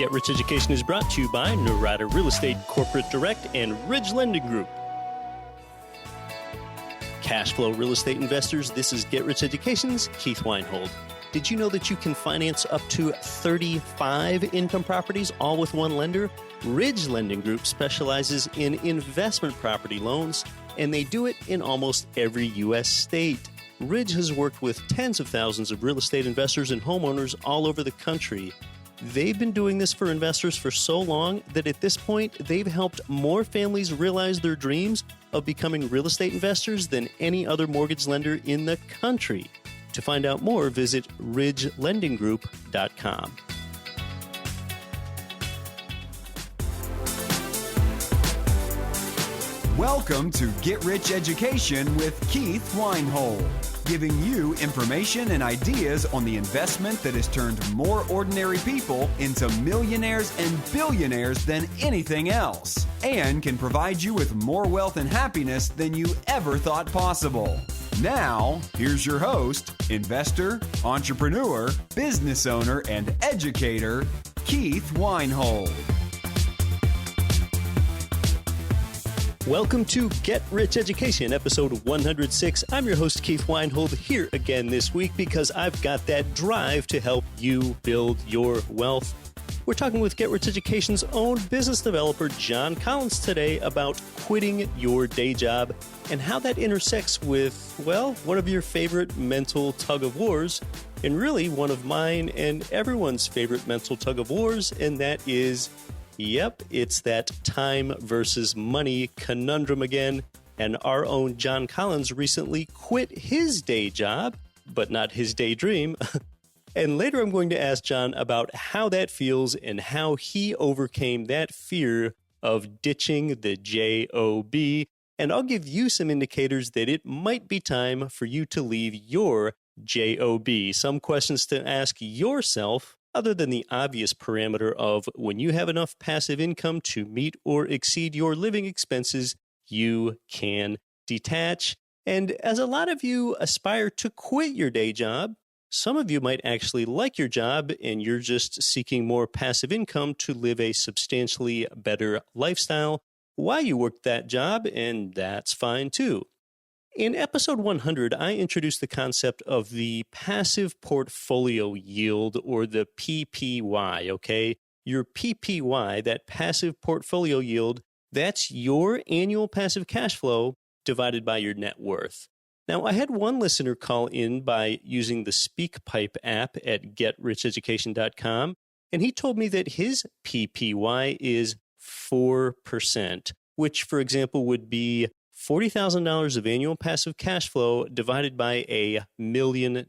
Get Rich Education is brought to you by Norada Real Estate Corporate Direct and Ridge Lending Group. Cash flow real estate investors, this is Get Rich Education's Keith Weinhold. Did you know that you can finance up to 35 income properties all with one lender? Ridge Lending Group specializes in investment property loans, and they do it in almost every U.S. state. Ridge has worked with tens of thousands of real estate investors and homeowners all over the country. They've been doing this for investors for so long that at this point, they've helped more families realize their dreams of becoming real estate investors than any other mortgage lender in the country. To find out more, visit ridgelendinggroup.com. Welcome to Get Rich Education with Keith Weinhold, giving you information and ideas on the investment that has turned more ordinary people into millionaires and billionaires than anything else, and can provide you with more wealth and happiness than you ever thought possible. Now, here's your host, investor, entrepreneur, business owner, and educator, Keith Weinhold. Welcome to Get Rich Education, episode 106. I'm your host, Keith Weinhold, here again this week because I've got that drive to help you build your wealth. We're talking with Get Rich Education's own business developer, John Collins, today about quitting your day job and how that intersects with, well, one of your favorite mental tug-of-wars, and really one of mine and everyone's favorite mental tug-of-wars, and that is, yep, it's that time versus money conundrum again. And our own John Collins recently quit his day job, but not his daydream. And later I'm going to ask John about how that feels and how he overcame that fear of ditching the job. And I'll give you some indicators that it might be time for you to leave your job. Some questions to ask yourself, other than the obvious parameter of when you have enough passive income to meet or exceed your living expenses, you can detach. And as a lot of you aspire to quit your day job, some of you might actually like your job and you're just seeking more passive income to live a substantially better lifestyle while you work that job, and that's fine too. In episode 100, I introduced the concept of the passive portfolio yield, or the PPY, okay? Your PPY, that passive portfolio yield, that's your annual passive cash flow divided by your net worth. Now, I had one listener call in by using the SpeakPipe app at GetRichEducation.com, and he told me that his PPY is 4%, which, for example, would be $40,000 of annual passive cash flow divided by $1 million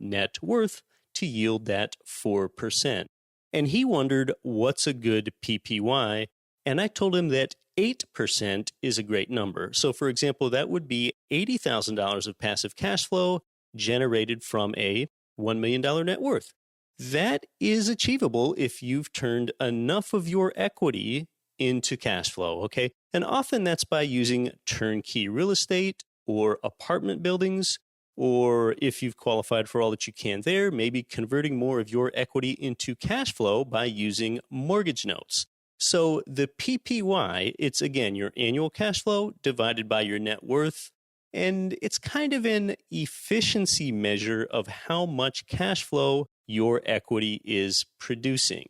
net worth to yield that 4%. And he wondered, what's a good PPY? And I told him that 8% is a great number. So, for example, that would be $80,000 of passive cash flow generated from a $1 million net worth. That is achievable if you've turned enough of your equity into cash flow, okay? And often that's by using turnkey real estate or apartment buildings, or if you've qualified for all that you can there, maybe converting more of your equity into cash flow by using mortgage notes. So the PPY, it's again your annual cash flow divided by your net worth, and it's kind of an efficiency measure of how much cash flow your equity is producing.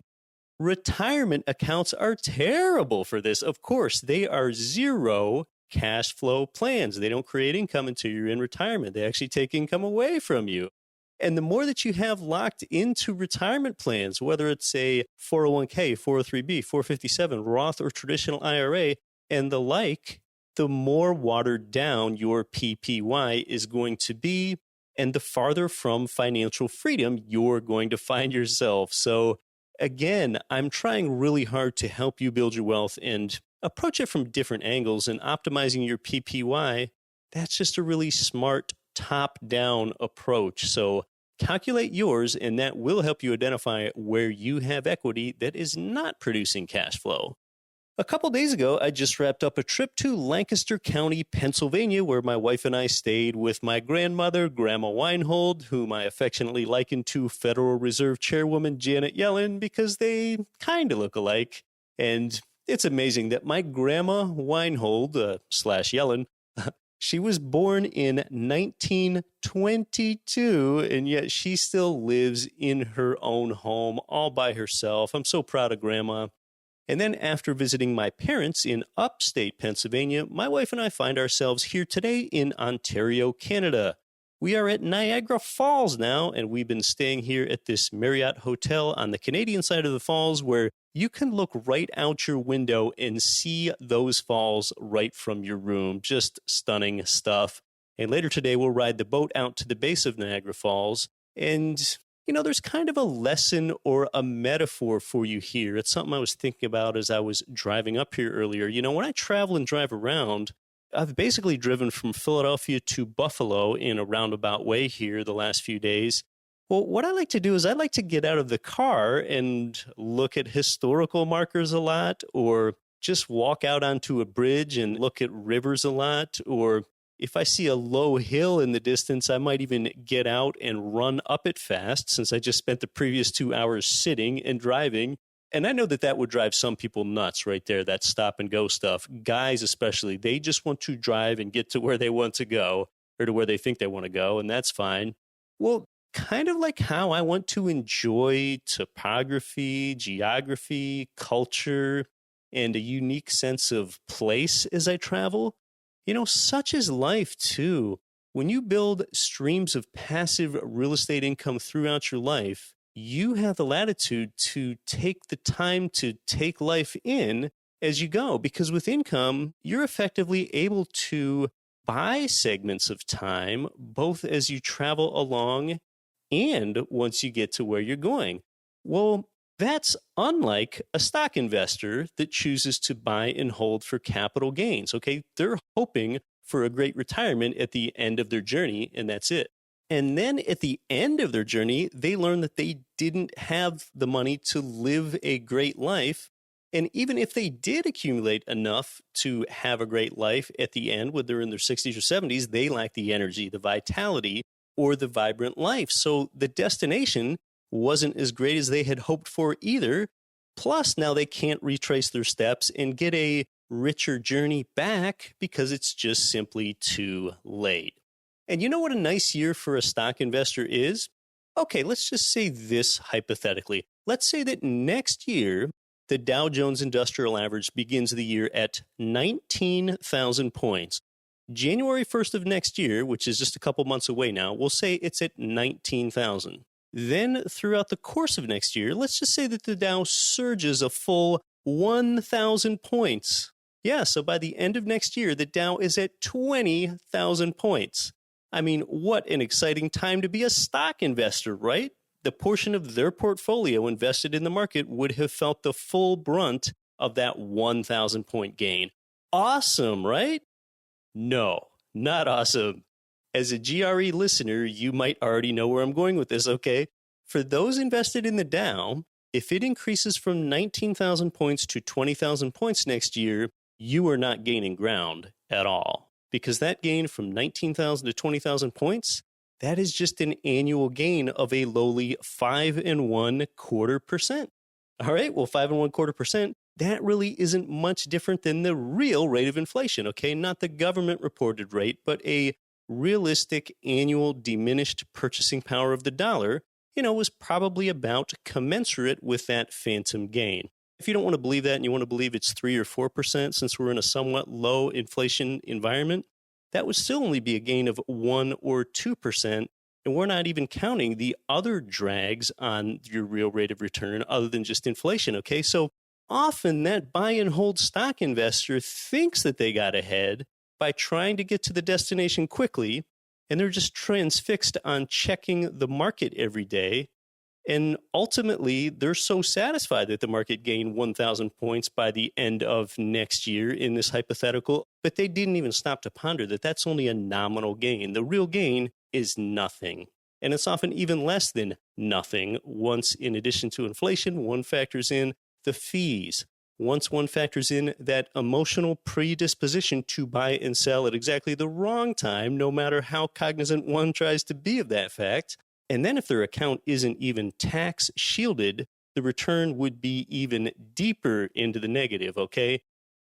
Retirement accounts are terrible for this. Of course, they are zero cash flow plans. They don't create income until you're in retirement. They actually take income away from you. And the more that you have locked into retirement plans, whether it's a 401k, 403b, 457, Roth or traditional IRA, and the like, the more watered down your PPY is going to be, and the farther from financial freedom you're going to find yourself. So again, I'm trying really hard to help you build your wealth and approach it from different angles, and optimizing your PPY. That's just a really smart top-down approach. So calculate yours, and that will help you identify where you have equity that is not producing cash flow. A couple days ago, I just wrapped up a trip to Lancaster County, Pennsylvania, where my wife and I stayed with my grandmother, Grandma Weinhold, whom I affectionately liken to Federal Reserve Chairwoman Janet Yellen because they kind of look alike. And it's amazing that my Grandma Weinhold, slash Yellen, she was born in 1922, and yet she still lives in her own home all by herself. I'm so proud of Grandma. And then after visiting my parents in upstate Pennsylvania, my wife and I find ourselves here today in Ontario, Canada. We are at Niagara Falls now, and we've been staying here at this Marriott Hotel on the Canadian side of the falls where you can look right out your window and see those falls right from your room. Just stunning stuff. And later today, we'll ride the boat out to the base of Niagara Falls. And, you know, there's kind of a lesson or a metaphor for you here. It's something I was thinking about as I was driving up here earlier. You know, when I travel and drive around, I've basically driven from Philadelphia to Buffalo in a roundabout way here the last few days. Well, what I like to do is I like to get out of the car and look at historical markers a lot, or just walk out onto a bridge and look at rivers a lot, or if I see a low hill in the distance, I might even get out and run up it fast since I just spent the previous 2 hours sitting and driving. And I know that that would drive some people nuts right there, that stop and go stuff. Guys especially, they just want to drive and get to where they want to go or to where they think they want to go, and that's fine. Well, kind of like how I want to enjoy topography, geography, culture, and a unique sense of place as I travel. You know, such is life too. When you build streams of passive real estate income throughout your life, you have the latitude to take the time to take life in as you go, because with income, you're effectively able to buy segments of time, both as you travel along and once you get to where you're going. Well, that's unlike a stock investor that chooses to buy and hold for capital gains, okay? They're hoping for a great retirement at the end of their journey, and that's it. And then at the end of their journey, they learn that they didn't have the money to live a great life. And even if they did accumulate enough to have a great life at the end, when they're in their 60s or 70s, they lack the energy, the vitality, or the vibrant life. So the destination wasn't as great as they had hoped for either. Plus, now they can't retrace their steps and get a richer journey back because it's just simply too late. And you know what a nice year for a stock investor is? Okay, let's just say this hypothetically. Let's say that next year, the Dow Jones Industrial Average begins the year at 19,000 points. January 1st of next year, which is just a couple months away now, we'll say it's at 19,000. Then throughout the course of next year, let's just say that the Dow surges a full 1,000 points. Yeah, so by the end of next year, the Dow is at 20,000 points. I mean, what an exciting time to be a stock investor, right? The portion of their portfolio invested in the market would have felt the full brunt of that 1,000 point gain. Awesome, right? No, not awesome. As a GRE listener, you might already know where I'm going with this, okay? For those invested in the Dow, if it increases from 19,000 points to 20,000 points next year, you are not gaining ground at all. Because that gain from 19,000 to 20,000 points, that is just an annual gain of a lowly 5.25%. All right, well, 5.25%, that really isn't much different than the real rate of inflation, okay? Not the government reported rate, but a realistic annual diminished purchasing power of the dollar, was probably about commensurate with that phantom gain. If you don't want to believe that and you want to believe it's 3 or 4%, since we're in a somewhat low inflation environment, that would still only be a gain of 1 or 2%. And we're not even counting the other drags on your real rate of return other than just inflation, okay? So often that buy and hold stock investor thinks that they got ahead by trying to get to the destination quickly, and they're just transfixed on checking the market every day. And ultimately, they're so satisfied that the market gained 1,000 points by the end of next year in this hypothetical, but they didn't even stop to ponder that that's only a nominal gain. The real gain is nothing. And it's often even less than nothing once, in addition to inflation, one factors in the fees, once one factors in that emotional predisposition to buy and sell at exactly the wrong time, no matter how cognizant one tries to be of that fact. And then if their account isn't even tax shielded, the return would be even deeper into the negative, okay?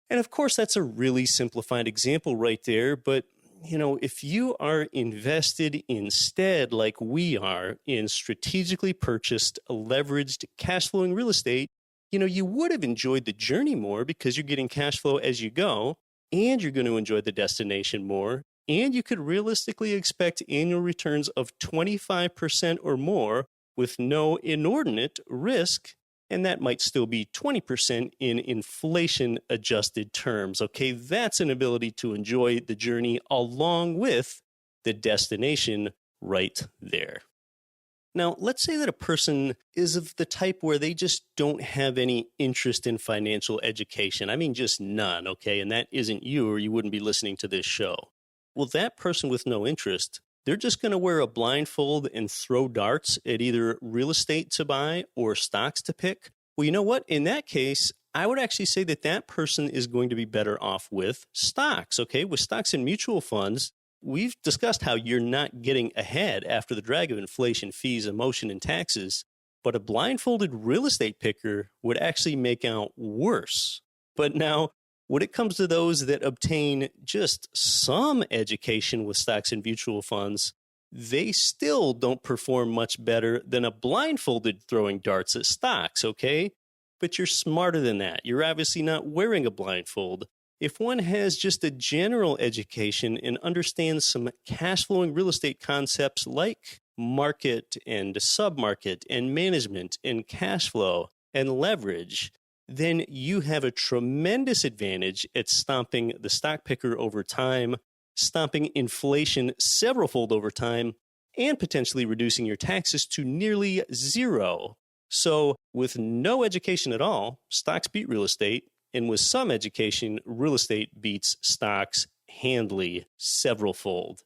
And of course, that's a really simplified example right there, but if you are invested instead, like we are, in strategically purchased, leveraged, cash flowing real estate, you would have enjoyed the journey more because you're getting cash flow as you go, and you're going to enjoy the destination more, and you could realistically expect annual returns of 25% or more with no inordinate risk. And that might still be 20% in inflation-adjusted terms. Okay, that's an ability to enjoy the journey along with the destination right there. Now, let's say that a person is of the type where they just don't have any interest in financial education. I mean, just none, okay? And that isn't you, or you wouldn't be listening to this show. Well, that person with no interest, they're just going to wear a blindfold and throw darts at either real estate to buy or stocks to pick. Well, you know what? In that case, I would actually say that that person is going to be better off with stocks, okay? With stocks and mutual funds, we've discussed how you're not getting ahead after the drag of inflation, fees, emotion, and taxes, but a blindfolded real estate picker would actually make out worse. But now, when it comes to those that obtain just some education with stocks and mutual funds, they still don't perform much better than a blindfolded throwing darts at stocks, okay? But you're smarter than that. You're obviously not wearing a blindfold. If one has just a general education and understands some cash flowing real estate concepts like market and submarket and management and cash flow and leverage, then you have a tremendous advantage at stomping the stock picker over time, stomping inflation several-fold over time, and potentially reducing your taxes to nearly zero. So with no education at all, stocks beat real estate, and with some education, real estate beats stocks handily several-fold.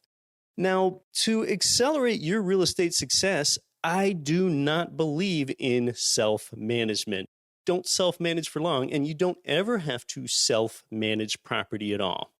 Now, to accelerate your real estate success, I do not believe in self-management. Don't self-manage for long, and you don't ever have to self-manage property at all.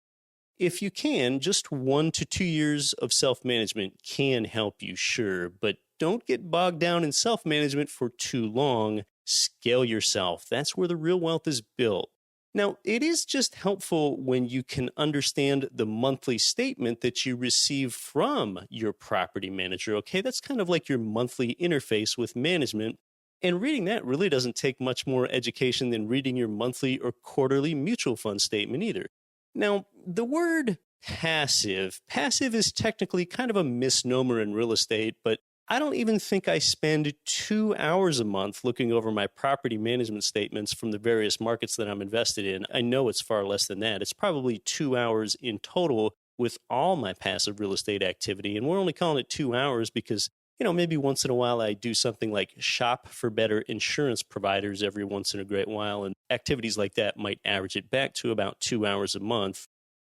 If you can, just 1 to 2 years of self-management can help you, sure, but don't get bogged down in self-management for too long. Scale yourself. That's where the real wealth is built. Now, it is just helpful when you can understand the monthly statement that you receive from your property manager, okay? That's kind of like your monthly interface with management. And reading that really doesn't take much more education than reading your monthly or quarterly mutual fund statement either. Now, the word passive is technically kind of a misnomer in real estate, but I don't even think I spend 2 hours a month looking over my property management statements from the various markets that I'm invested in. I know it's far less than that. It's probably 2 hours in total with all my passive real estate activity. And we're only calling it 2 hours because maybe once in a while I do something like shop for better insurance providers every once in a great while, and activities like that might average it back to about 2 hours a month.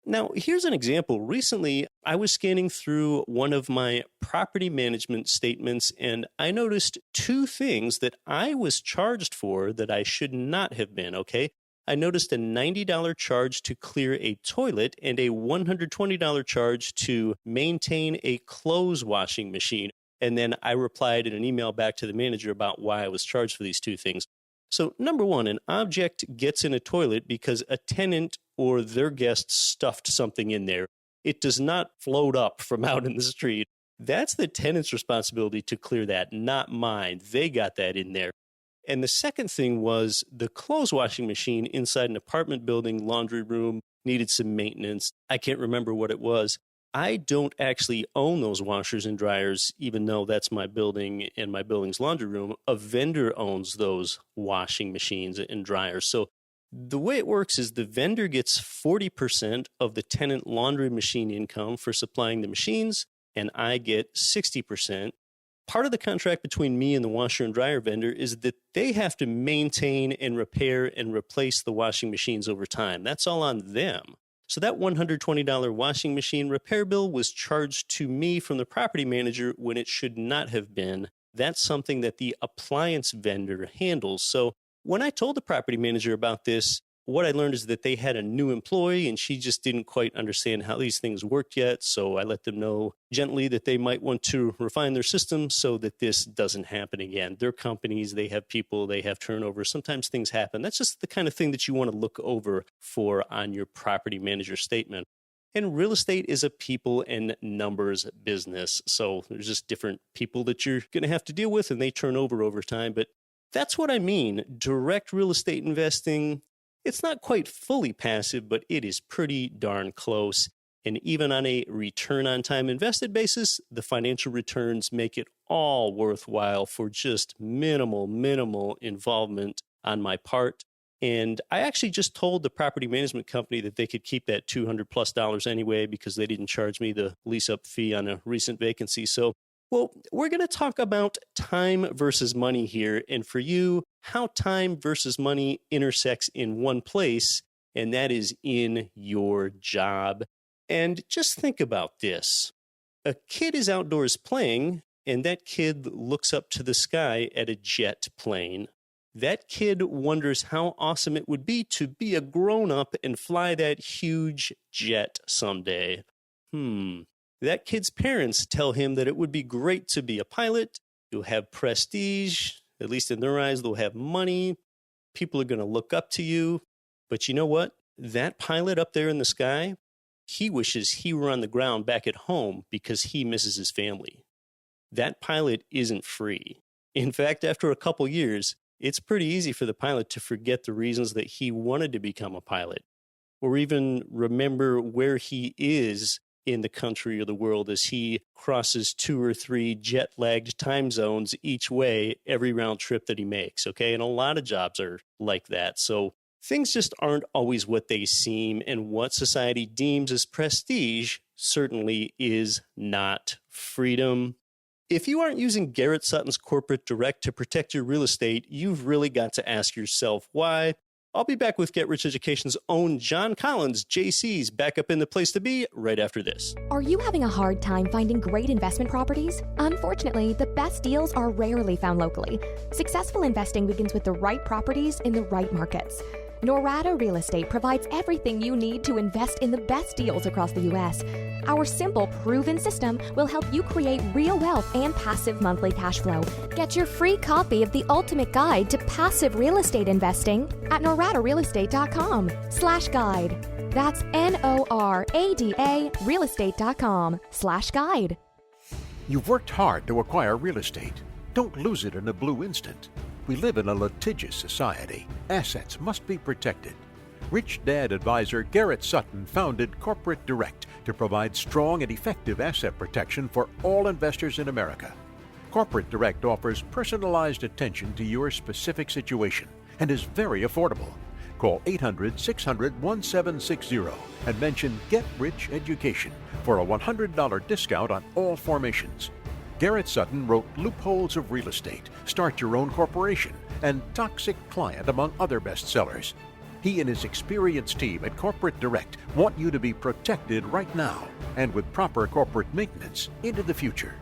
Now, here's an example. Recently, I was scanning through one of my property management statements, and I noticed 2 things that I was charged for that I should not have been, okay? I noticed a $90 charge to clear a toilet and a $120 charge to maintain a clothes washing machine. And then I replied in an email back to the manager about why I was charged for these 2 things. So number one, an object gets in a toilet because a tenant or their guest stuffed something in there. It does not float up from out in the street. That's the tenant's responsibility to clear that, not mine. They got that in there. And the second thing was the clothes washing machine inside an apartment building laundry room needed some maintenance. I can't remember what it was. I don't actually own those washers and dryers, even though that's my building and my building's laundry room. A vendor owns those washing machines and dryers. So the way it works is the vendor gets 40% of the tenant laundry machine income for supplying the machines, and I get 60%. Part of the contract between me and the washer and dryer vendor is that they have to maintain and repair and replace the washing machines over time. That's all on them. So that $120 washing machine repair bill was charged to me from the property manager when it should not have been. That's something that the appliance vendor handles. So When I told the property manager about this, what I learned is that they had a new employee and she just didn't quite understand how these things worked yet. So I let them know gently that they might want to refine their system so that this doesn't happen again. They're companies, they have people, they have turnover. Sometimes things happen. That's just the kind of thing that you want to look over for on your property manager statement. And real estate is a people and numbers business. So there's just different people that you're going to have to deal with and they turn over time. But that's what I mean. Direct real estate investing, it's not quite fully passive, but it is pretty darn close. And even on a return on time invested basis, the financial returns make it all worthwhile for just minimal involvement on my part. And I actually just told the property management company that they could keep that $200+ anyway because they didn't charge me the lease up fee on a recent vacancy. So, well, we're going to talk about time versus money here. And for you, how time versus money intersects in one place, and that is in your job. And just think about this. A kid is outdoors playing, and that kid looks up to the sky at a jet plane. That kid wonders how awesome it would be to be a grown-up and fly that huge jet someday. That kid's parents tell him that it would be great to be a pilot. You'll have prestige, at least in their eyes, they'll have money. People are going to look up to you. But you know what? That pilot up there in the sky, he wishes he were on the ground back at home because he misses his family. That pilot isn't free. In fact, after a couple years, it's pretty easy for the pilot to forget the reasons that he wanted to become a pilot, or even remember where he is in the country or the world as he crosses 2 or 3 jet-lagged time zones each way every round trip that he makes, okay? And a lot of jobs are like that. So things just aren't always what they seem, and what society deems as prestige certainly is not freedom. If you aren't using Garrett Sutton's Corporate Direct to protect your real estate, you've really got to ask yourself why. I'll be back with Get Rich Education's own John Collins, JC's, back up in the place to be right after this. Are you having a hard time finding great investment properties? Unfortunately, the best deals are rarely found locally. Successful investing begins with the right properties in the right markets. Norada Real Estate provides everything you need to invest in the best deals across the U.S. Our simple, proven system will help you create real wealth and passive monthly cash flow. Get your free copy of the ultimate guide to passive real estate investing at noradarealestate.com/guide. That's NORADA realestate.com/guide. You've worked hard to acquire real estate. Don't lose it in a blue instant. We live in a litigious society. Assets must be protected. Rich Dad advisor Garrett Sutton founded Corporate Direct to provide strong and effective asset protection for all investors in America. Corporate Direct offers personalized attention to your specific situation and is very affordable. Call 800-600-1760 and mention Get Rich Education for a $100 discount on all formations. Garrett Sutton wrote Loopholes of Real Estate, Start Your Own Corporation, and Toxic Client, among other bestsellers. He and his experienced team at Corporate Direct want you to be protected right now and with proper corporate maintenance into the future.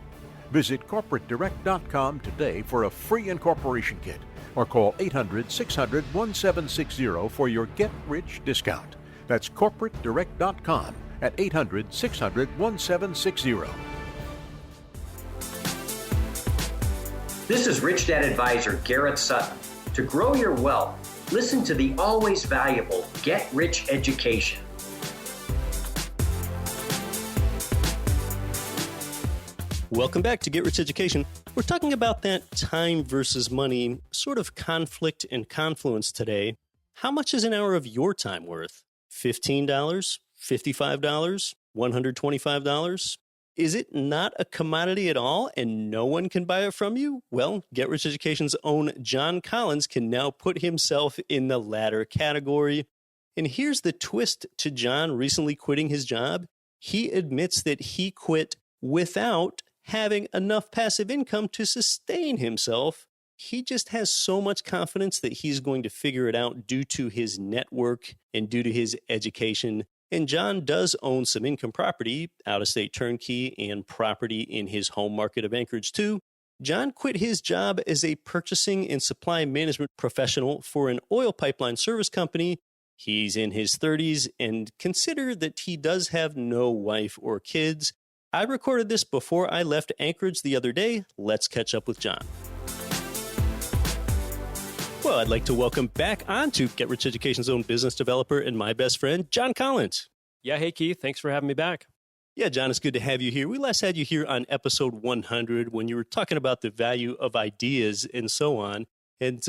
Visit corporatedirect.com today for a free incorporation kit or call 800-600-1760 for your Get Rich discount. That's corporatedirect.com at 800-600-1760. This is Rich Dad Advisor Garrett Sutton. To grow your wealth, listen to the always valuable Get Rich Education. Welcome back to Get Rich Education. We're talking about that time versus money sort of conflict and confluence today. How much is an hour of your time worth? $15? $55? $125? Is it not a commodity at all and no one can buy it from you? Well, Get Rich Education's own John Collins can now put himself in the latter category. And here's the twist to John recently quitting his job. He admits that he quit without having enough passive income to sustain himself. He just has so much confidence that he's going to figure it out due to his network and due to his education. And John does own some income property, out-of-state turnkey, and property in his home market of Anchorage too. John quit his job as a purchasing and supply management professional for an oil pipeline service company. He's in his 30s, and consider that he does have no wife or kids. I recorded this before I left Anchorage the other day. Let's catch up with John. Well, I'd like to welcome back on to Get Rich Education's own business developer and my best friend, John Collins. Yeah, hey, Keith. Thanks for having me back. Yeah, John, it's good to have you here. We last had you here on episode 100 when you were talking about the value of ideas and so on. And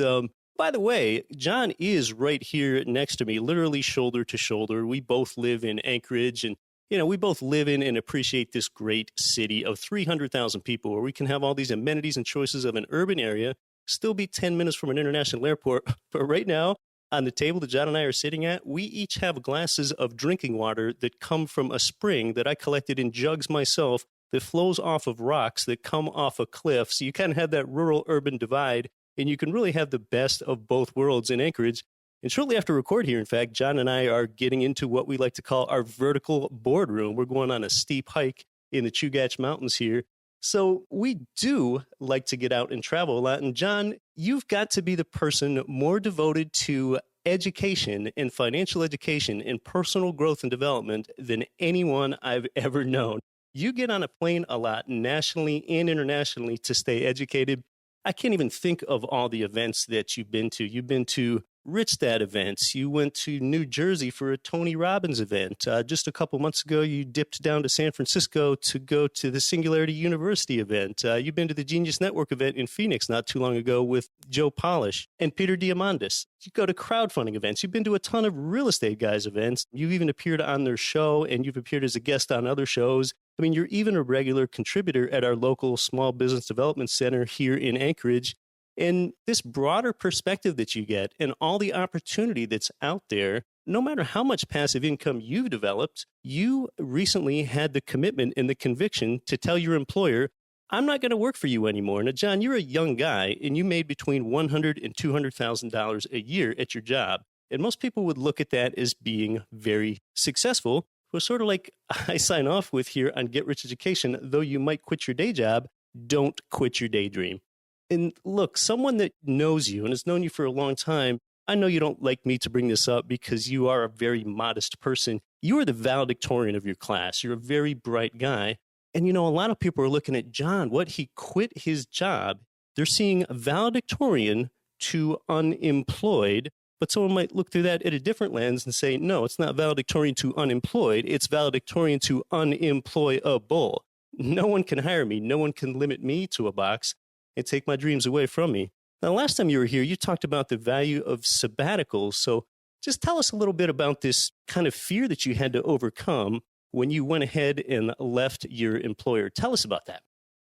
by the way, John is right here next to me, literally shoulder to shoulder. We both live in Anchorage, and we both live in and appreciate this great city of 300,000 people where we can have all these amenities and choices of an urban area, still be 10 minutes from an international airport. But right now, on the table that John and I are sitting at, we each have glasses of drinking water that come from a spring that I collected in jugs myself that flows off of rocks that come off a cliff. So you kind of have that rural-urban divide, and you can really have the best of both worlds in Anchorage. And shortly after record here, in fact, John and I are getting into what we like to call our vertical boardroom. We're going on a steep hike in the Chugach Mountains here. So we do like to get out and travel a lot. And John, you've got to be the person more devoted to education and financial education and personal growth and development than anyone I've ever known. You get on a plane a lot nationally and internationally to stay educated. I can't even think of all the events that you've been to. You've been to Rich Dad events. You went to New Jersey for a Tony Robbins event. Just a couple months ago, you dipped down to San Francisco to go to the Singularity University event. You've been to the Genius Network event in Phoenix not too long ago with Joe Polish and Peter Diamandis. You go to crowdfunding events. You've been to a ton of real estate guys events. You've even appeared on their show, and you've appeared as a guest on other shows. I mean, you're even a regular contributor at our local Small Business Development Center here in Anchorage. And this broader perspective that you get and all the opportunity that's out there, no matter how much passive income you've developed, you recently had the commitment and the conviction to tell your employer, I'm not going to work for you anymore. Now, John, you're a young guy, and you made between $100,000 and $200,000 a year at your job. And most people would look at that as being very successful. It was sort of like I sign off with here on Get Rich Education, though you might quit your day job, don't quit your daydream. And look, someone that knows you and has known you for a long time, I know you don't like me to bring this up because you are a very modest person. You are the valedictorian of your class. You're a very bright guy. And, a lot of people are looking at John, what he quit his job. They're seeing valedictorian to unemployed. But someone might look through that at a different lens and say, no, it's not valedictorian to unemployed. It's valedictorian to unemployable. No one can hire me. No one can limit me to a box and take my dreams away from me. Now, last time you were here, you talked about the value of sabbaticals. So just tell us a little bit about this kind of fear that you had to overcome when you went ahead and left your employer. Tell us about that.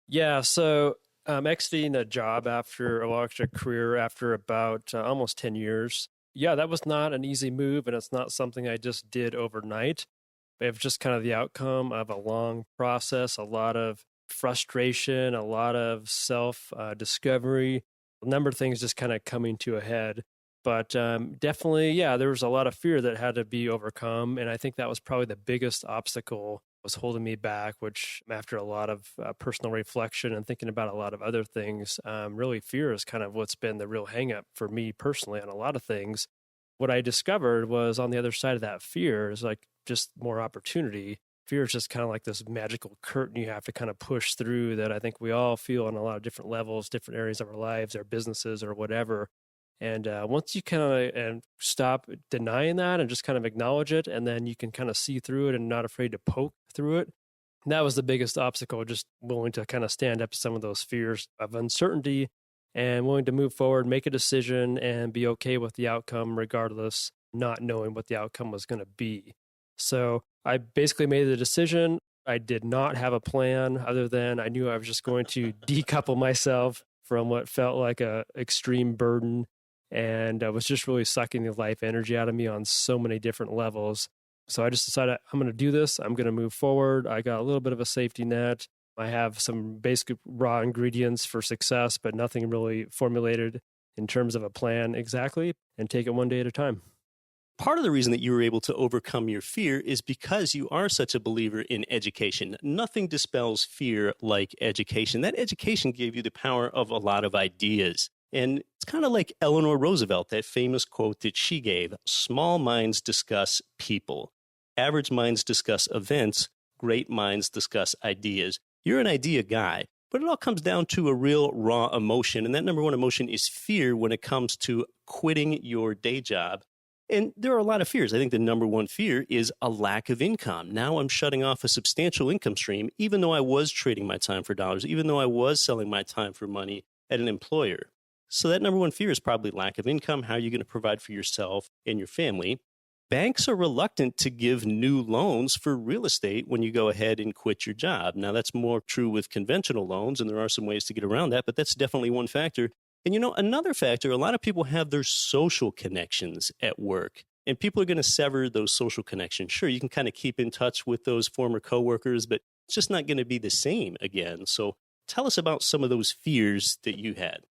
Yeah, so exiting a job after a career after about almost 10 years. Yeah, that was not an easy move, and it's not something I just did overnight. It was just kind of the outcome of a long process, a lot of frustration, a lot of self-discovery, a number of things just kind of coming to a head. But definitely, yeah, there was a lot of fear that had to be overcome. And I think that was probably the biggest obstacle was holding me back, which after a lot of personal reflection and thinking about a lot of other things, really fear is kind of what's been the real hang up for me personally on a lot of things. What I discovered was on the other side of that fear is like just more opportunity. Fear is just kind of like this magical curtain you have to kind of push through that I think we all feel on a lot of different levels, different areas of our lives, our businesses or whatever. And once you kind of stop denying that and just kind of acknowledge it, and then you can kind of see through it and not afraid to poke through it. And that was the biggest obstacle, just willing to kind of stand up to some of those fears of uncertainty and willing to move forward, make a decision and be okay with the outcome, regardless, not knowing what the outcome was going to be. So I basically made the decision. I did not have a plan other than I knew I was just going to decouple myself from what felt like a extreme burden. And I was just really sucking the life energy out of me on so many different levels. So I just decided I'm going to do this. I'm going to move forward. I got a little bit of a safety net. I have some basic raw ingredients for success, but nothing really formulated in terms of a plan exactly, and take it one day at a time. Part of the reason that you were able to overcome your fear is because you are such a believer in education. Nothing dispels fear like education. That education gave you the power of a lot of ideas. And it's kind of like Eleanor Roosevelt, that famous quote that she gave: small minds discuss people. Average minds discuss events. Great minds discuss ideas. You're an idea guy, but it all comes down to a real raw emotion. And that number one emotion is fear when it comes to quitting your day job. And there are a lot of fears. I think the number one fear is a lack of income. Now I'm shutting off a substantial income stream, even though I was trading my time for dollars, even though I was selling my time for money at an employer. So that number one fear is probably lack of income. How are you going to provide for yourself and your family? Banks are reluctant to give new loans for real estate when you go ahead and quit your job. Now, that's more true with conventional loans, and there are some ways to get around that, but that's definitely one factor. And another factor, a lot of people have their social connections at work, and people are going to sever those social connections. Sure, you can kind of keep in touch with those former coworkers, but it's just not going to be the same again. So tell us about some of those fears that you had.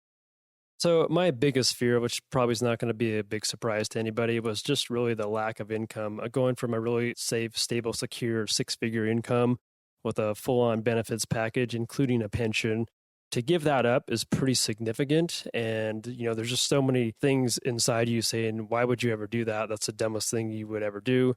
So my biggest fear, which probably is not going to be a big surprise to anybody, was just really the lack of income. Going from a really safe, stable, secure 6-figure income with a full-on benefits package, including a pension. To give that up is pretty significant. And, there's just so many things inside you saying, why would you ever do that? That's the dumbest thing you would ever do.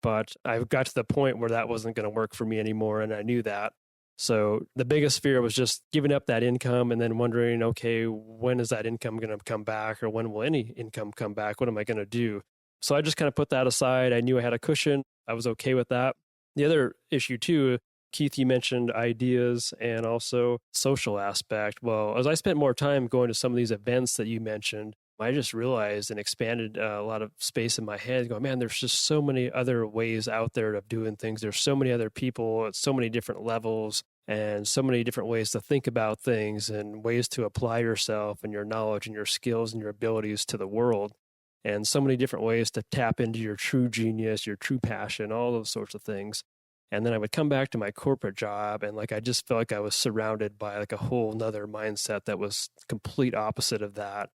But I got to the point where that wasn't going to work for me anymore. And I knew that. So the biggest fear was just giving up that income and then wondering, okay, when is that income going to come back, or when will any income come back? What am I going to do? So I just kind of put that aside. I knew I had a cushion. I was okay with that. The other issue too, Keith, you mentioned ideas and also social aspect. Well, as I spent more time going to some of these events that you mentioned, I just realized and expanded a lot of space in my head going, man, there's just so many other ways out there of doing things. There's so many other people at so many different levels and so many different ways to think about things and ways to apply yourself and your knowledge and your skills and your abilities to the world. And so many different ways to tap into your true genius, your true passion, all those sorts of things. And then I would come back to my corporate job and I just felt like I was surrounded by a whole nother mindset that was complete opposite of that.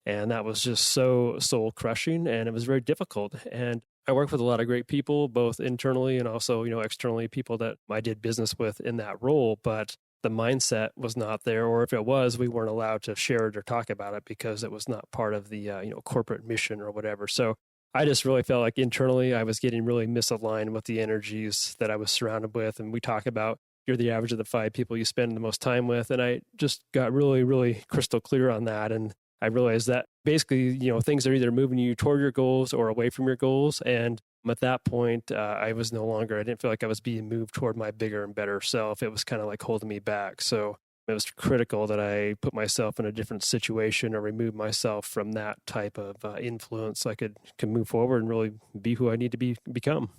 And that was just so soul crushing, and it was very difficult. And I worked with a lot of great people, both internally and also, externally, people that I did business with in that role. But the mindset was not there, or if it was, we weren't allowed to share it or talk about it because it was not part of the, corporate mission or whatever. So I just really felt like internally I was getting really misaligned with the energies that I was surrounded with. And we talk about you're the average of the 5 people you spend the most time with. And I just got really, really crystal clear on that. And I realized that basically, things are either moving you toward your goals or away from your goals. And at that point, I didn't feel like I was being moved toward my bigger and better self. It was kind of like holding me back. So it was critical that I put myself in a different situation or remove myself from that type of influence so I could move forward and really be who I need to become.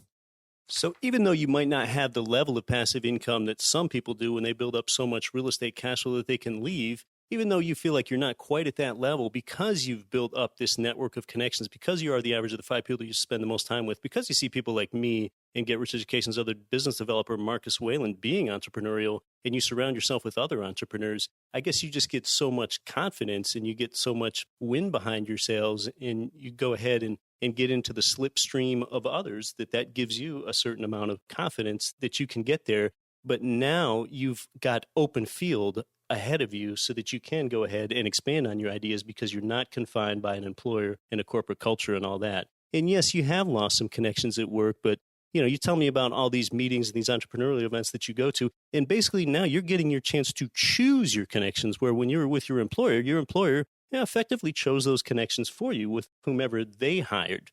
So even though you might not have the level of passive income that some people do when they build up so much real estate cash flow that they can leave, even though you feel like you're not quite at that level, because you've built up this network of connections, because you are the average of the 5 people you spend the most time with, because you see people like me and Get Rich Education's other business developer, Marcus Whalen, being entrepreneurial, and you surround yourself with other entrepreneurs, I guess you just get so much confidence and you get so much wind behind your sails, and you go ahead and get into the slipstream of others that gives you a certain amount of confidence that you can get there. But now you've got open field ahead of you so that you can go ahead and expand on your ideas because you're not confined by an employer and a corporate culture and all that. And yes, you have lost some connections at work, but you tell me about all these meetings and these entrepreneurial events that you go to, and basically now you're getting your chance to choose your connections, where when you were with your employer effectively chose those connections for you with whomever they hired.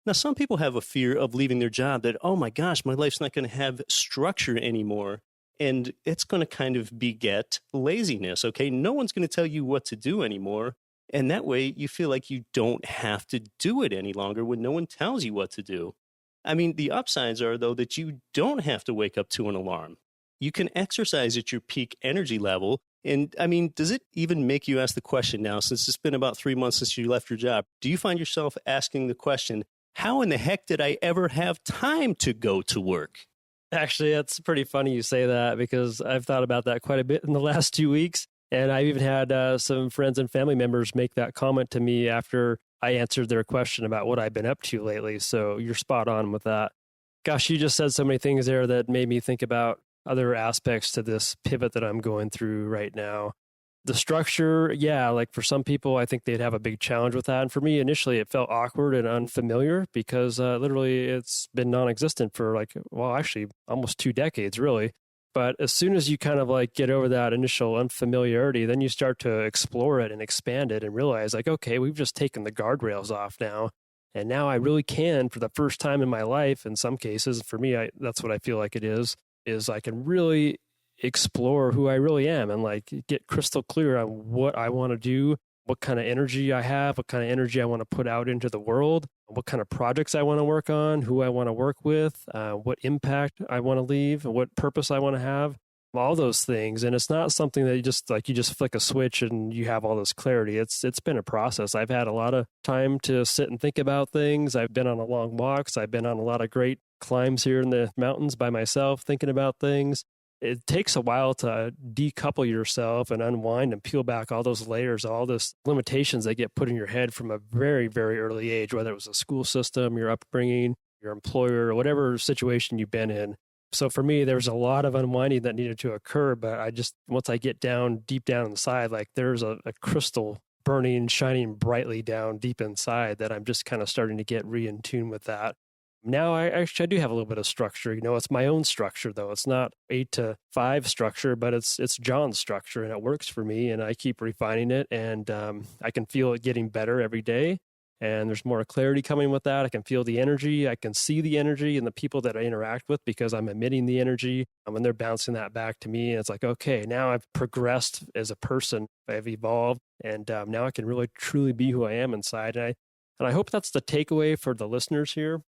Now, some people have a fear of leaving their job that, oh my gosh, my life's not going to have structure anymore. And it's going to kind of beget laziness, okay? No one's going to tell you what to do anymore. And that way you feel like you don't have to do it any longer when no one tells you what to do. I mean, the upsides are, though, that you don't have to wake up to an alarm. You can exercise at your peak energy level. And I mean, does it even make you ask the question now, since it's been about 3 months since you left your job, do you find yourself asking the question, how in the heck did I ever have time to go to work? Actually, that's pretty funny you say that, because I've thought about that quite a bit in the last 2 weeks. And I've even had some friends and family members make that comment to me after I answered their question about what I've been up to lately. So you're spot on with that. Gosh, you just said so many things there that made me think about other aspects to this pivot that I'm going through right now. The structure, yeah, like for some people, I think they'd have a big challenge with that. And for me, initially, it felt awkward and unfamiliar because literally it's been non-existent for actually almost 2 decades, really. But as soon as you kind of like get over that initial unfamiliarity, then you start to explore it and expand it and realize like, okay, we've just taken the guardrails off now. And now I really can, for the first time in my life, in some cases, for me, that's what I feel like it is I can really explore who I really am and like get crystal clear on what I want to do, what kind of energy I have, what kind of energy I want to put out into the world, what kind of projects I want to work on, who I want to work with, what impact I want to leave, and what purpose I want to have, all those things. And it's not something that you just flick a switch and you have all this clarity. It's been a process. I've had a lot of time to sit and think about things. I've been on long walks. I've been on a lot of great climbs here in the mountains by myself, thinking about things. It takes a while to decouple yourself and unwind and peel back all those layers, all those limitations that get put in your head from a very, very early age, whether it was a school system, your upbringing, your employer, or whatever situation you've been in. So for me, there was a lot of unwinding that needed to occur. But once I get deep down inside, like there's a crystal burning, shining brightly down deep inside that I'm just kind of starting to get in tune with that. Now I do have a little bit of structure. It's my own structure though. It's not 8 to 5 structure, but it's John's structure, and it works for me. And I keep refining it, and I can feel it getting better every day. And there's more clarity coming with that. I can feel the energy. I can see the energy in the people that I interact with because I'm emitting the energy, and they're bouncing that back to me. And it's like, okay, now I've progressed as a person. I've evolved, and now I can really truly be who I am inside. And I hope that's the takeaway for the listeners here.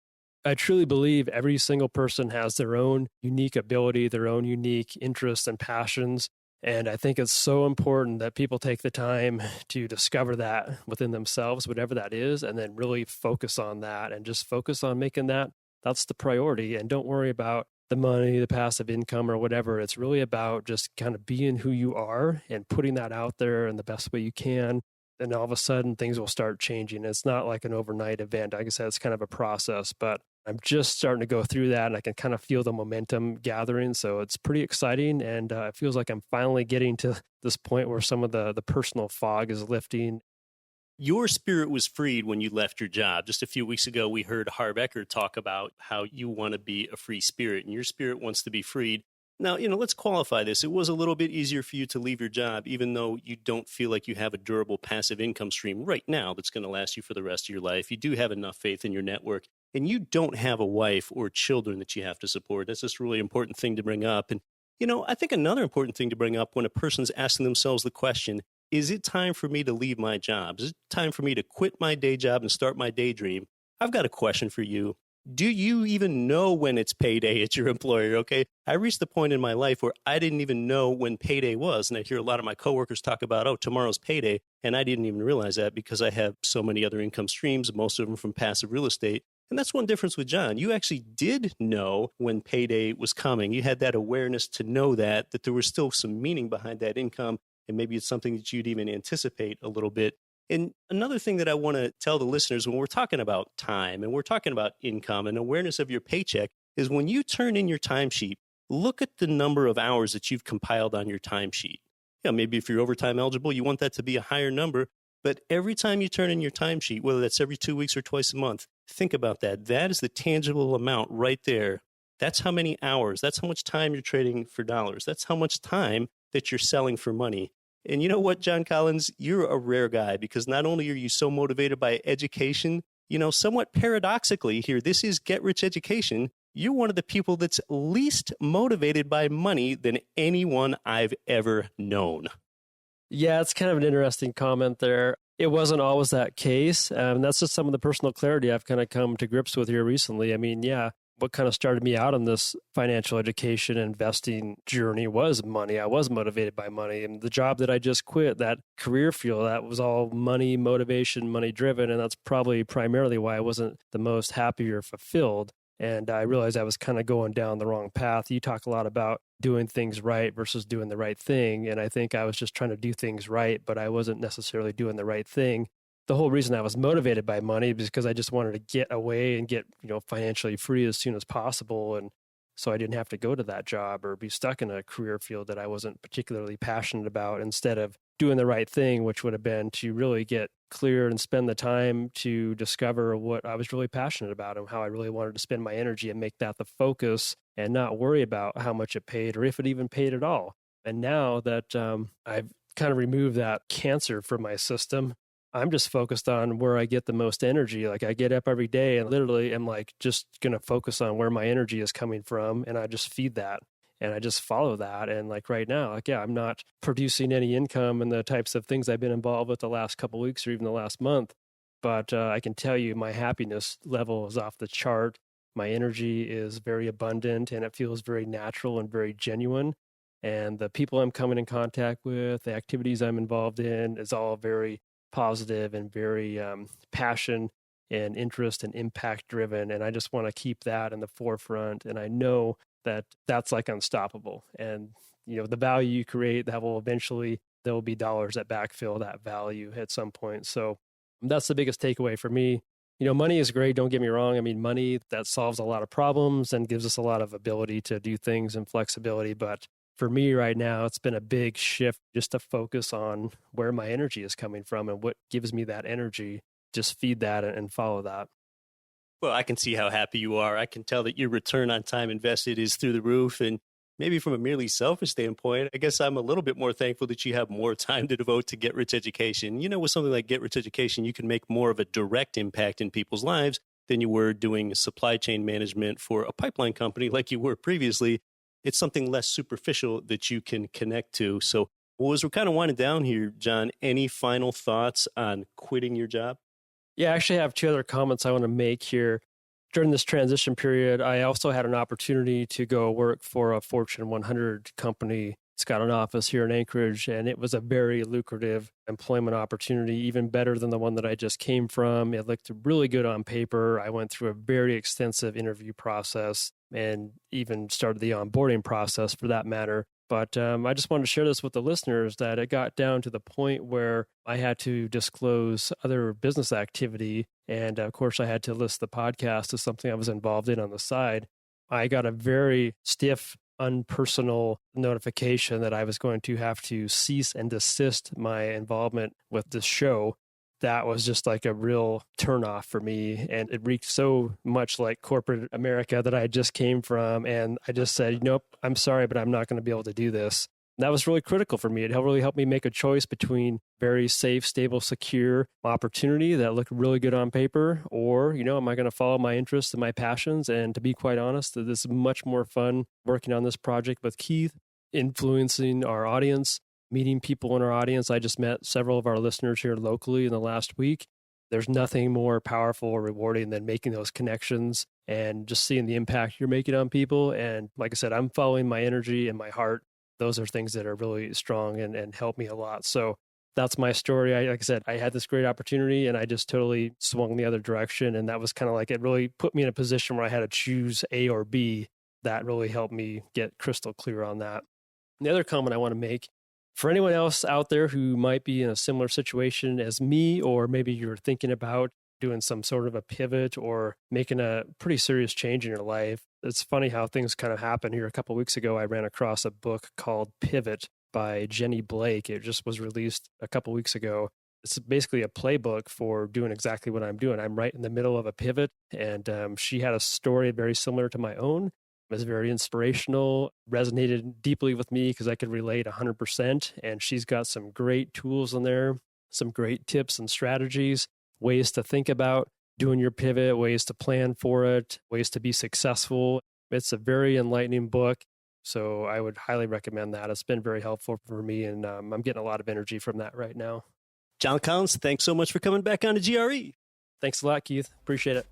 I truly believe every single person has their own unique ability, their own unique interests and passions. And I think it's so important that people take the time to discover that within themselves, whatever that is, and then really focus on that and just focus on making that's the priority. And don't worry about the money, the passive income or whatever. It's really about just kind of being who you are and putting that out there in the best way you can. And all of a sudden things will start changing. It's not like an overnight event. Like I said, it's kind of a process, but I'm just starting to go through that, and I can kind of feel the momentum gathering. So it's pretty exciting, and it feels like I'm finally getting to this point where some of the personal fog is lifting. Your spirit was freed when you left your job. Just a few weeks ago, we heard Harv Eker talk about how you want to be a free spirit, and your spirit wants to be freed. Now, let's qualify this. It was a little bit easier for you to leave your job, even though you don't feel like you have a durable passive income stream right now that's going to last you for the rest of your life. You do have enough faith in your network, and you don't have a wife or children that you have to support. That's just a really important thing to bring up. And, I think another important thing to bring up when a person's asking themselves the question, is it time for me to leave my job? Is it time for me to quit my day job and start my daydream? I've got a question for you. Do you even know when it's payday at your employer? Okay. I reached the point in my life where I didn't even know when payday was. And I hear a lot of my coworkers talk about, tomorrow's payday. And I didn't even realize that because I have so many other income streams, most of them from passive real estate. And that's one difference with John. You actually did know when payday was coming. You had that awareness to know that there was still some meaning behind that income. And maybe it's something that you'd even anticipate a little bit. And another thing that I want to tell the listeners when we're talking about time and we're talking about income and awareness of your paycheck is when you turn in your timesheet, look at the number of hours that you've compiled on your timesheet. Maybe if you're overtime eligible, you want that to be a higher number. But every time you turn in your timesheet, whether that's every 2 weeks or twice a month, think about that. That is the tangible amount right there. That's how many hours. That's how much time you're trading for dollars. That's how much time that you're selling for money. And you know what, John Collins, you're a rare guy because not only are you so motivated by education, somewhat paradoxically here, this is Get Rich Education. You're one of the people that's least motivated by money than anyone I've ever known. Yeah, it's kind of an interesting comment there. It wasn't always that case. That's just some of the personal clarity I've kind of come to grips with here recently. I mean, yeah, what kind of started me out on this financial education investing journey was money. I was motivated by money. And the job that I just quit, that career field, that was all money, motivation, money driven. And that's probably primarily why I wasn't the most happy or fulfilled. And I realized I was kind of going down the wrong path. You talk a lot about doing things right versus doing the right thing. And I think I was just trying to do things right, but I wasn't necessarily doing the right thing. the whole reason I was motivated by money was because I just wanted to get away and get, financially free as soon as possible. And so I didn't have to go to that job or be stuck in a career field that I wasn't particularly passionate about, instead of doing the right thing, which would have been to really get clear and spend the time to discover what I was really passionate about and how I really wanted to spend my energy and make that the focus and not worry about how much it paid or if it even paid at all. And now that I've kind of removed that cancer from my system, I'm just focused on where I get the most energy. Like I get up every day and literally am like just going to focus on where my energy is coming from. And I just feed that and I just follow that. And like right now, I'm not producing any income in the types of things I've been involved with the last couple of weeks or even the last month. But I can tell you my happiness level is off the chart. My energy is very abundant and it feels very natural and very genuine. And the people I'm coming in contact with, the activities I'm involved in is all very positive and very passion and interest and impact driven. And I just want to keep that in the forefront. And I know that that's like unstoppable. And, the value you create, that will eventually, there will be dollars that backfill that value at some point. So that's the biggest takeaway for me. Money is great. Don't get me wrong. I mean, money that solves a lot of problems and gives us a lot of ability to do things and flexibility. But for me right now, it's been a big shift just to focus on where my energy is coming from and what gives me that energy. Just feed that and follow that. Well, I can see how happy you are. I can tell that your return on time invested is through the roof. And maybe from a merely selfish standpoint, I guess I'm a little bit more thankful that you have more time to devote to Get Rich Education. With something like Get Rich Education, you can make more of a direct impact in people's lives than you were doing supply chain management for a pipeline company like you were previously. It's something less superficial that you can connect to. So as we're kind of winding down here, John, any final thoughts on quitting your job? Yeah, I actually have two other comments I want to make here. During this transition period, I also had an opportunity to go work for a Fortune 100 company. It's got an office here in Anchorage, and it was a very lucrative employment opportunity, even better than the one that I just came from. It looked really good on paper. I went through a very extensive interview process and even started the onboarding process for that matter. But I just wanted to share this with the listeners that it got down to the point where I had to disclose other business activity. And of course, I had to list the podcast as something I was involved in on the side. I got a very stiff, unpersonal notification that I was going to have to cease and desist my involvement with this show. That was just like a real turnoff for me. And it reeked so much like corporate America that I just came from. And I just said, nope, I'm sorry, but I'm not going to be able to do this. And that was really critical for me. It really helped me make a choice between very safe, stable, secure opportunity that looked really good on paper, or, am I going to follow my interests and my passions? And to be quite honest, this is much more fun working on this project with Keith, influencing our audience, meeting people in our audience. I just met several of our listeners here locally in the last week. There's nothing more powerful or rewarding than making those connections and just seeing the impact you're making on people. And like I said, I'm following my energy and my heart. Those are things that are really strong and help me a lot. So that's my story. Like I said, I had this great opportunity and I just totally swung the other direction. And that was kind of like, it really put me in a position where I had to choose A or B. That really helped me get crystal clear on that. And the other comment I want to make, for anyone else out there who might be in a similar situation as me, or maybe you're thinking about doing some sort of a pivot or making a pretty serious change in your life, it's funny how things kind of happen here. A couple of weeks ago, I ran across a book called Pivot by Jenny Blake. It just was released a couple of weeks ago. It's basically a playbook for doing exactly what I'm doing. I'm right in the middle of a pivot, and she had a story very similar to my own. It was very inspirational, resonated deeply with me because I could relate 100%. And she's got some great tools in there, some great tips and strategies, ways to think about doing your pivot, ways to plan for it, ways to be successful. It's a very enlightening book. So I would highly recommend that. It's been very helpful for me, and I'm getting a lot of energy from that right now. John Collins, thanks so much for coming back on to GRE. Thanks a lot, Keith. Appreciate it.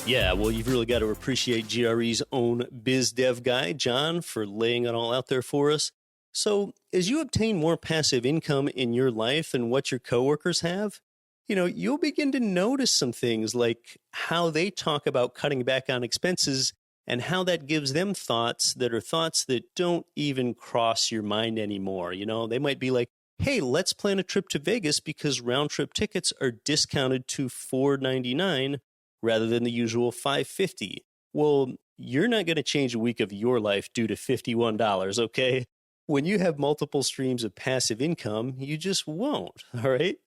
Yeah, well, you've really got to appreciate GRE's own biz dev guy, John, for laying it all out there for us. So as you obtain more passive income in your life than what your coworkers have, you'll begin to notice some things like how they talk about cutting back on expenses and how that gives them thoughts that don't even cross your mind anymore. They might be like, hey, let's plan a trip to Vegas because round trip tickets are discounted to $4.99 rather than the usual $5.50. Well, you're not going to change a week of your life due to $51, okay? When you have multiple streams of passive income, you just won't, all right?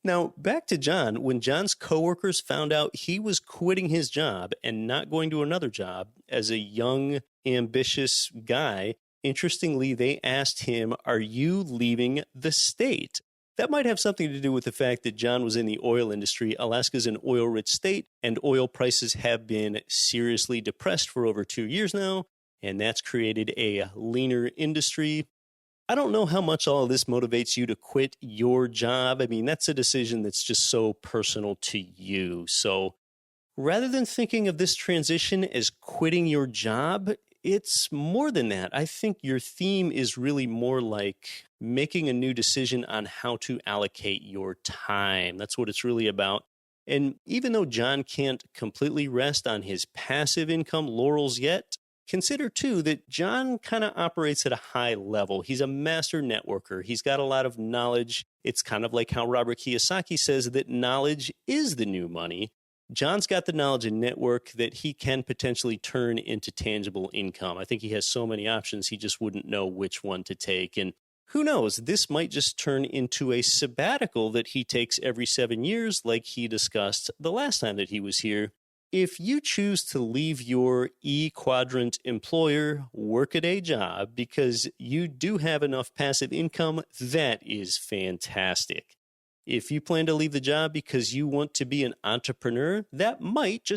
Now, back to John. When John's coworkers found out he was quitting his job and not going to another job as a young, ambitious guy, interestingly, they asked him, are you leaving the state? That might have something to do with the fact that John was in the oil industry. Alaska's an oil-rich state, and oil prices have been seriously depressed for over 2 years now, and that's created a leaner industry. I don't know how much all of this motivates you to quit your job. I mean, that's a decision that's just so personal to you. So rather than thinking of this transition as quitting your job, it's more than that. I think your theme is really more like making a new decision on how to allocate your time. That's what it's really about. And even though John can't completely rest on his passive income laurels yet, consider, too, that John kind of operates at a high level. He's a master networker. He's got a lot of knowledge. It's kind of like how Robert Kiyosaki says that knowledge is the new money. John's got the knowledge and network that he can potentially turn into tangible income. I think he has so many options, he just wouldn't know which one to take. And who knows, this might just turn into a sabbatical that he takes every 7 years, like he discussed the last time that he was here. If you choose to leave your E-quadrant employer workaday job because you do have enough passive income, that is fantastic. If you plan to leave the job because you want to be an entrepreneur, that might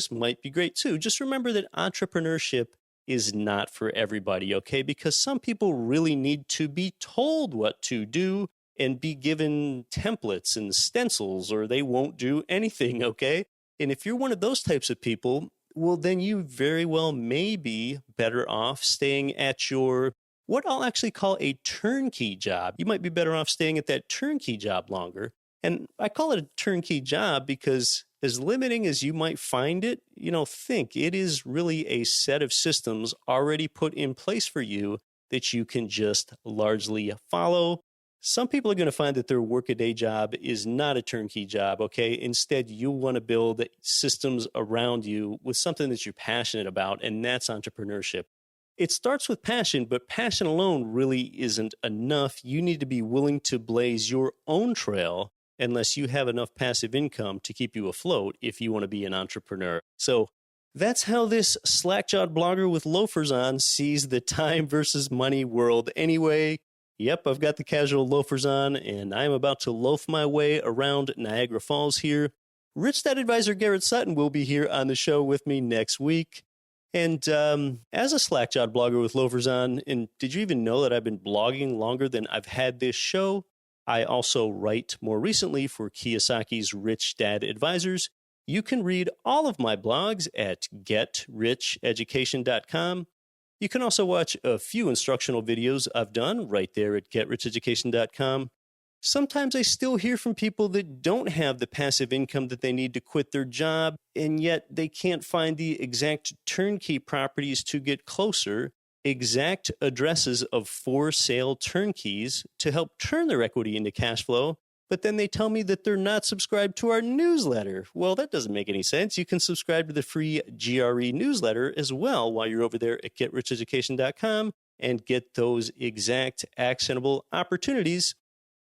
be great too. Just remember that entrepreneurship is not for everybody, okay? Because some people really need to be told what to do and be given templates and stencils, or they won't do anything, okay? And if you're one of those types of people, well, then you very well may be better off staying at your, what I'll actually call a turnkey job. You might be better off staying at that turnkey job longer. And I call it a turnkey job because as limiting as you might find it, think it is really a set of systems already put in place for you that you can just largely follow. Some people are going to find that their workaday job is not a turnkey job, okay? Instead, you want to build systems around you with something that you're passionate about, and that's entrepreneurship. It starts with passion, but passion alone really isn't enough. You need to be willing to blaze your own trail unless you have enough passive income to keep you afloat if you want to be an entrepreneur. So that's how this slack-jawed blogger with loafers on sees the time versus money world anyway. Yep, I've got the casual loafers on, and I'm about to loaf my way around Niagara Falls here. Rich Dad Advisor Garrett Sutton will be here on the show with me next week. And as a slack-jawed blogger with loafers on, and did you even know that I've been blogging longer than I've had this show? I also write more recently for Kiyosaki's Rich Dad Advisors. You can read all of my blogs at GetRichEducation.com. You can also watch a few instructional videos I've done right there at GetRichEducation.com. Sometimes I still hear from people that don't have the passive income that they need to quit their job, and yet they can't find the exact turnkey properties to get closer, exact addresses of for sale turnkeys to help turn their equity into cash flow. But then they tell me that they're not subscribed to our newsletter. Well, that doesn't make any sense. You can subscribe to the free GRE newsletter as well while you're over there at GetRichEducation.com and get those exact actionable opportunities.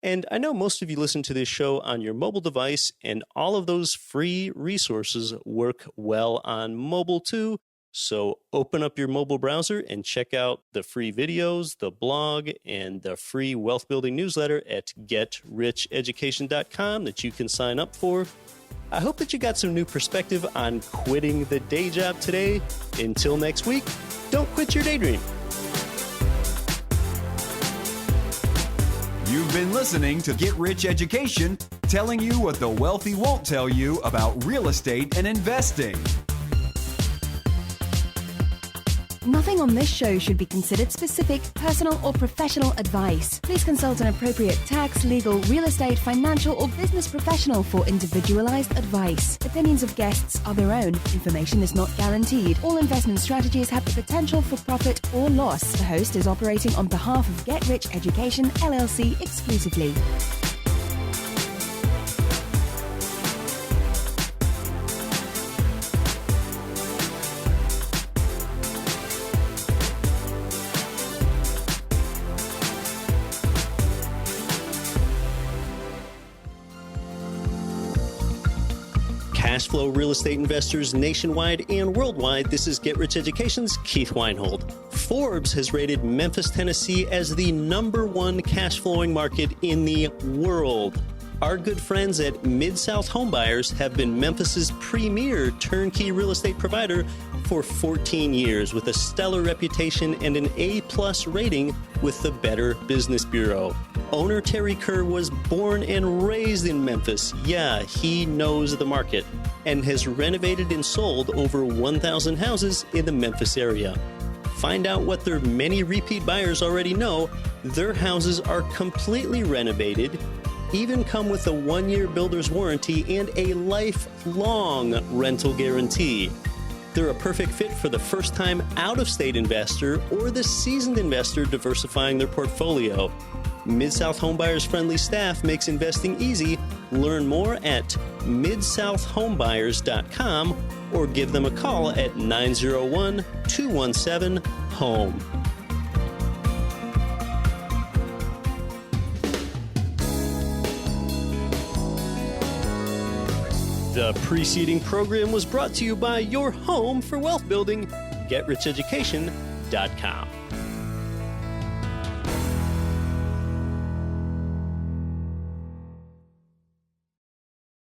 And I know most of you listen to this show on your mobile device, and all of those free resources work well on mobile too. So open up your mobile browser and check out the free videos, the blog, and the free wealth building newsletter at GetRichEducation.com that you can sign up for. I hope that you got some new perspective on quitting the day job today. Until next week, don't quit your daydream. You've been listening to Get Rich Education, telling you what the wealthy won't tell you about real estate and investing. Nothing on this show should be considered specific, personal, or professional advice. Please consult an appropriate tax, legal, real estate, financial, or business professional for individualized advice. Opinions of guests are their own. Information is not guaranteed. All investment strategies have the potential for profit or loss. The host is operating on behalf of Get Rich Education, LLC exclusively. Cash flow real estate investors nationwide and worldwide, this is Get Rich Education's Keith Weinhold. Forbes has rated Memphis, Tennessee as the #1 cash flowing market in the world. Our good friends at Mid-South Homebuyers have been Memphis's premier turnkey real estate provider for 14 years with a stellar reputation and an A+ rating with the Better Business Bureau. Owner Terry Kerr was born and raised in Memphis. Yeah, he knows the market and has renovated and sold over 1,000 houses in the Memphis area. Find out what their many repeat buyers already know. Their houses are completely renovated, even come with a 1-year builder's warranty and a lifelong rental guarantee. They're a perfect fit for the first-time out-of-state investor or the seasoned investor diversifying their portfolio. Mid-South Homebuyers' friendly staff makes investing easy. Learn more at midsouthhomebuyers.com or give them a call at 901-217-HOME. The preceding program was brought to you by your home for wealth building, GetRichEducation.com.